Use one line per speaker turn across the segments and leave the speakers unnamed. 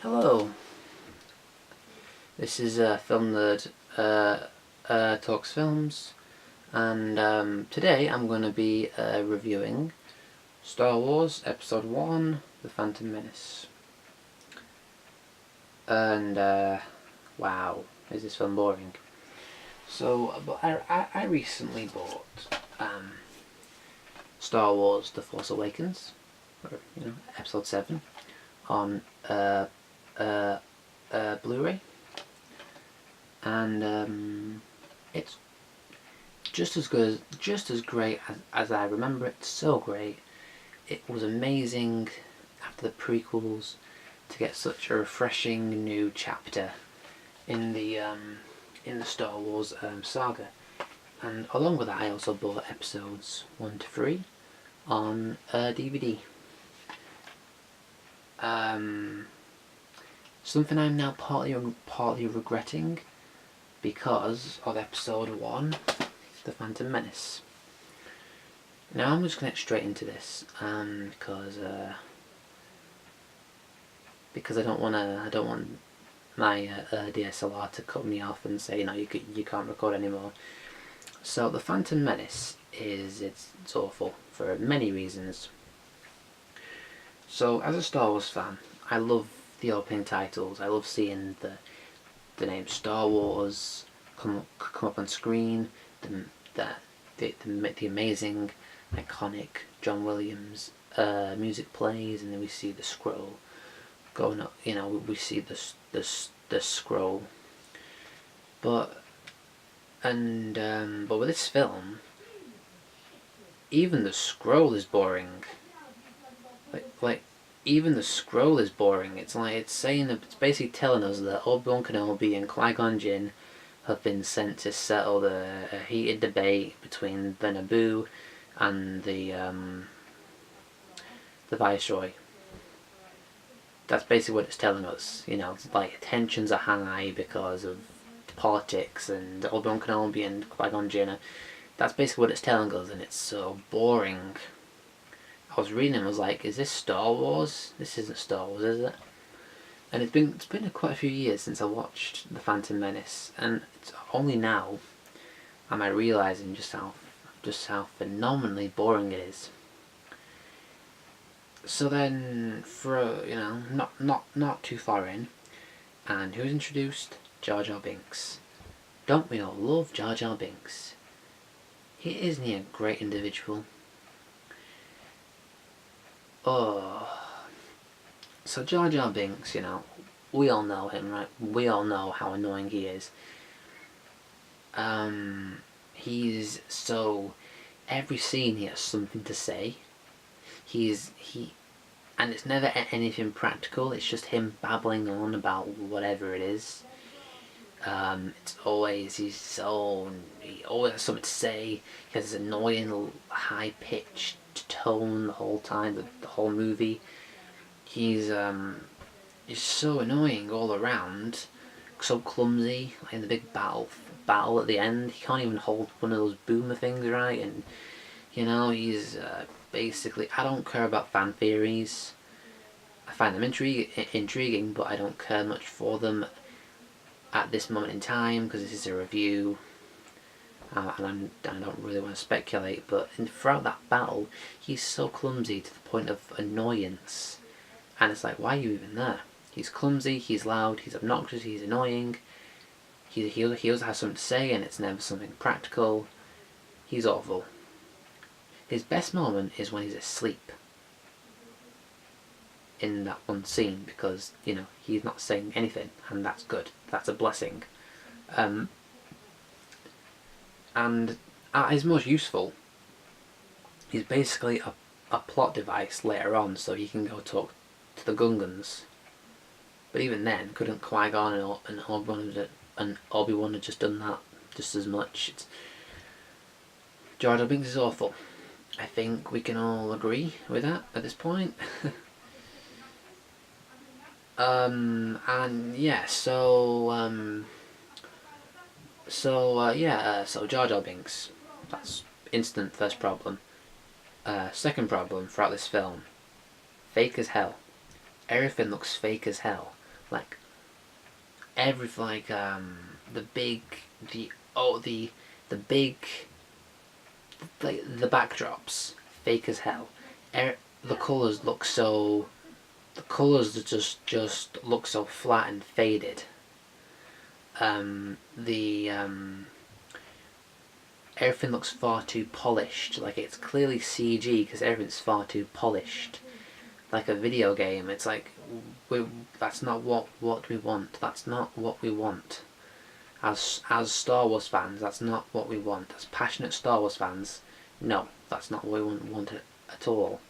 Hello, this is Film Nerd Talks Films, and today I'm going to be reviewing Star Wars Episode 1, The Phantom Menace. And wow, is this film boring. So, but I recently bought Star Wars The Force Awakens, or, Episode 7, on Blu-ray, and it's just as good, just as great as I remember it. So great. It was amazing after the prequels to get such a refreshing new chapter in the Star Wars saga. And along with that, I also bought episodes 1 to 3 on DVD. Something I'm now partly regretting because of Episode 1, The Phantom Menace. Now I'm just going to get straight into this because I don't want my DSLR to cut me off and say you can't record anymore. So The Phantom Menace it's awful for many reasons. So as a Star Wars fan, I love the opening titles. I love seeing the name Star Wars come up on screen. The amazing, iconic John Williams music plays, and then we see the scroll going up. We see the scroll. But with this film, even the scroll is boring. Like even the scroll is boring. It's basically telling us that Obi-Wan Kenobi and Qui-Gon Jinn have been sent to settle the heated debate between the Naboo and the Viceroy. That's basically what it's telling us. It's like tensions are high because of politics, and Obi-Wan Kenobi and Qui-Gon Jinn. That's basically what it's telling us, and it's so boring. I was reading and was like, is this Star Wars? This isn't Star Wars, is it? And it's been quite a few years since I watched The Phantom Menace, and it's only now am I realising just how phenomenally boring it is. So then, for not too far in, and who's introduced? Jar Jar Binks. Don't we all love Jar Jar Binks? Isn't he a great individual? Oh, so Jar Jar Binks, we all know him, right? We all know how annoying he is. He's so, every scene he has something to say. And it's never anything practical. It's just him babbling on about whatever it is. It's always he always has something to say. He has this annoying high pitched tone the whole time, the whole movie. He's so annoying all around, so clumsy. Like in the big battle at the end, he can't even hold one of those boomer things right, and he's basically. I don't care about fan theories. I find them intriguing, but I don't care much for them at this moment in time because this is a review. And I don't really want to speculate, but throughout that battle, he's so clumsy to the point of annoyance. And it's like, why are you even there? He's clumsy, he's loud, he's obnoxious, he's annoying. He also has something to say, and it's never something practical. He's awful. His best moment is when he's asleep in that one scene, because, he's not saying anything, and that's good. That's a blessing. And at his most useful, he's basically a plot device later on, so he can go talk to the Gungans. But even then, couldn't Qui-Gon and Obi-Wan have just done that just as much? Jar Jar Binks is awful. I think we can all agree with that at this point. So Jar Jar Binks. That's instant first problem. Second problem throughout this film. Fake as hell. Everything looks fake as hell. like every like the big the oh the big like the backdrops fake as hell. The colors look so the colors just look so flat and faded. The everything looks far too polished. Like it's clearly CG because everything's far too polished. Like a video game, it's like that's not what we want. That's not what we want. As Star Wars fans, that's not what we want. As passionate Star Wars fans, no, that's not what we want at all.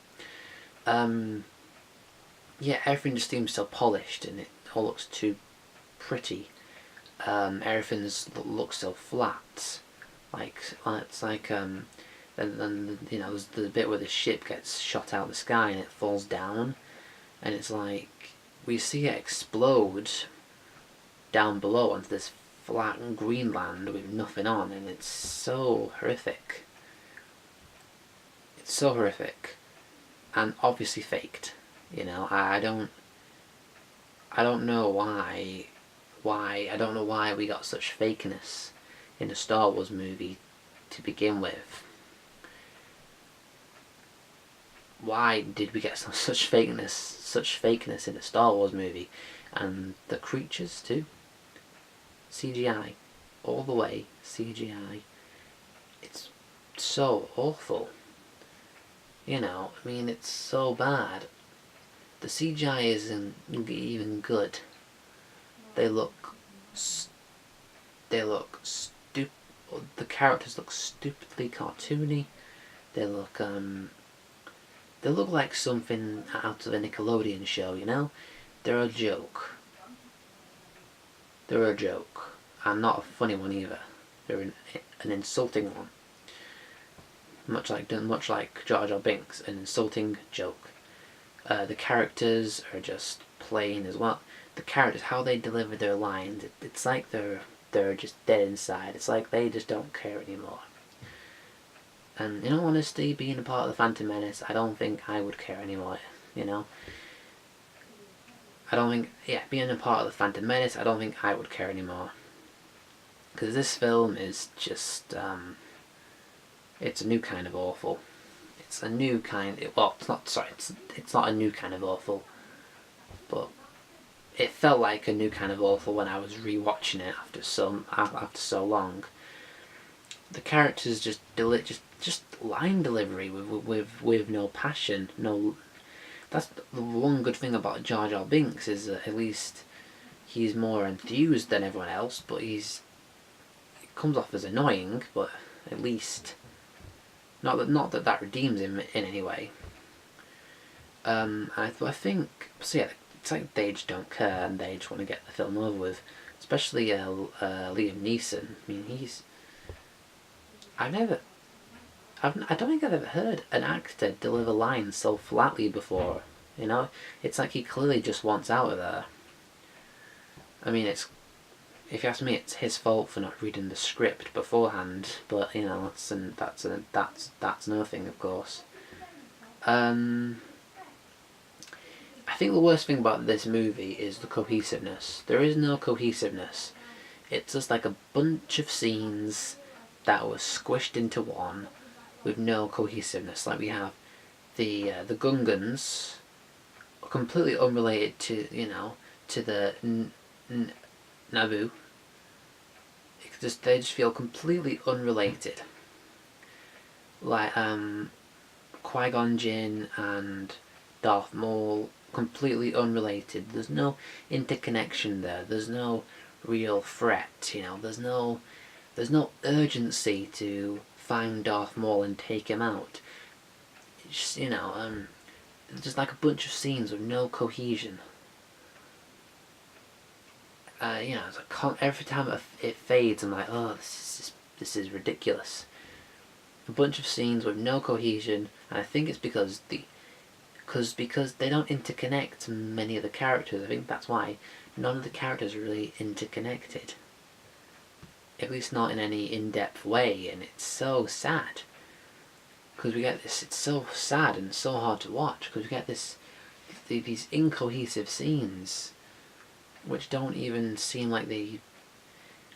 Yeah, everything just seems so polished and it all looks too pretty. Everything looks so flat. Like it's like and you know there's the bit where the ship gets shot out of the sky and it falls down, and it's like we see it explode down below onto this flat green land with nothing on, and it's so horrific. It's so horrific, and obviously faked. You know, I don't know why I don't know why we got such fakeness in a Star Wars movie to begin with. Why did we get such fakeness in a Star Wars movie? And the creatures too. CGI, all the way CGI. It's so awful. You know, I mean, it's so bad. The CGI isn't even good. They look stupid. The characters look stupidly cartoony. They look like something out of a Nickelodeon show. You know, they're a joke. They're a joke, and not a funny one either. They're an insulting one. Much like Jar Jar Binks, an insulting joke. The characters are just plain as well. The characters, how they deliver their lines, it's like they're just dead inside. It's like they just don't care anymore. And in all honesty, being a part of the Phantom Menace, I don't think I would care anymore. You know, I don't think, yeah, being a part of the Phantom Menace, I don't think I would care anymore. Because this film is just, it's a new kind of awful. It's a new kind. Well, it's not. Sorry, it's not a new kind of awful, but it felt like a new kind of awful when I was rewatching it after so long. The characters just line delivery with no passion, no. That's the one good thing about Jar Jar Binks is that at least he's more enthused than everyone else, but it comes off as annoying, but at least. Not that redeems him in any way. I think so. Yeah, it's like they just don't care and they just want to get the film over with. Especially Liam Neeson. I mean, I don't think I've ever heard an actor deliver lines so flatly before. You know, it's like he clearly just wants out of there. I mean, if you ask me, it's his fault for not reading the script beforehand. But you know, that's another thing, of course. I think the worst thing about this movie is the cohesiveness. There is no cohesiveness. It's just like a bunch of scenes that were squished into one with no cohesiveness. Like we have the Gungans, completely unrelated to the Naboo. They just feel completely unrelated. Like Qui-Gon Jinn and Darth Maul, completely unrelated. There's no interconnection there. There's no real threat. You know, there's no urgency to find Darth Maul and take him out. It's just, just like a bunch of scenes with no cohesion. It's like every time it fades, I'm like, oh, this is ridiculous. A bunch of scenes with no cohesion, and I think it's because they don't interconnect many of the characters. I think that's why none of the characters are really interconnected. At least not in any in-depth way, and it's so sad. Because we get this, it's so sad and so hard to watch, because we get these incohesive scenes. which don't even seem like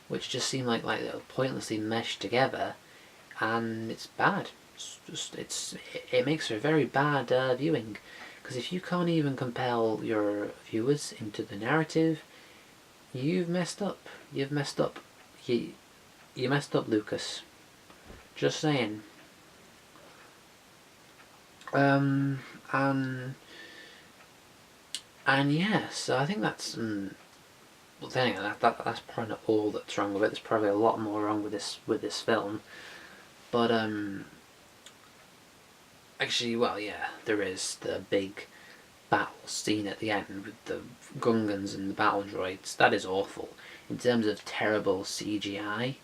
which just seem like they're pointlessly meshed together, and it's bad. It makes for a very bad viewing, because if you can't even compel your viewers into the narrative, you've messed up. You've messed up. You messed up, Lucas. Just saying. And yeah, so I think that's well, then again, that's probably not all that's wrong with it. There's probably a lot more wrong with this film, but actually, well, yeah, there is the big battle scene at the end with the Gungans and the battle droids. That is awful in terms of terrible CGI.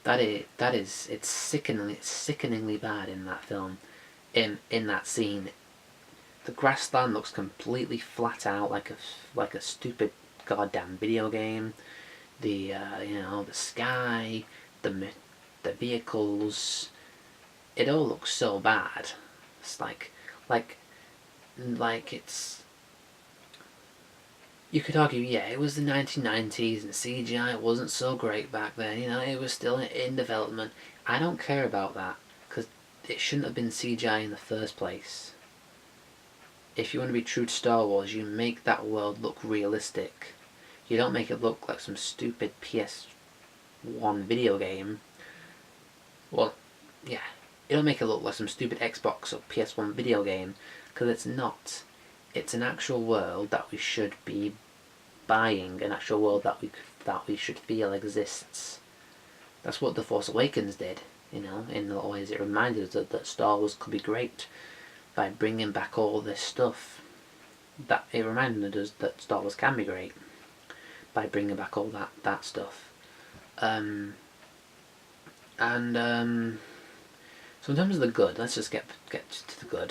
It's sickeningly bad in that film. In that scene, the grassland looks completely flat out, like a stupid goddamn video game. The the sky, the the vehicles, it all looks so bad. It's like it's. You could argue, yeah, it was the 1990s and CGI wasn't so great back then. It was still in development. I don't care about that, because it shouldn't have been CGI in the first place. If you want to be true to Star Wars, you make that world look realistic. You don't make it look like some stupid PS1 video game. Well, yeah, you don't make it look like some stupid Xbox or PS1 video game, because it's not. It's an actual world that we should be buying, an actual world that we should feel exists. That's what The Force Awakens did. In a lot of ways, it reminded us that Star Wars could be great by bringing back all this stuff. That it reminded us that Star Wars can be great by bringing back all that stuff. And so in terms of the good, let's just get to the good.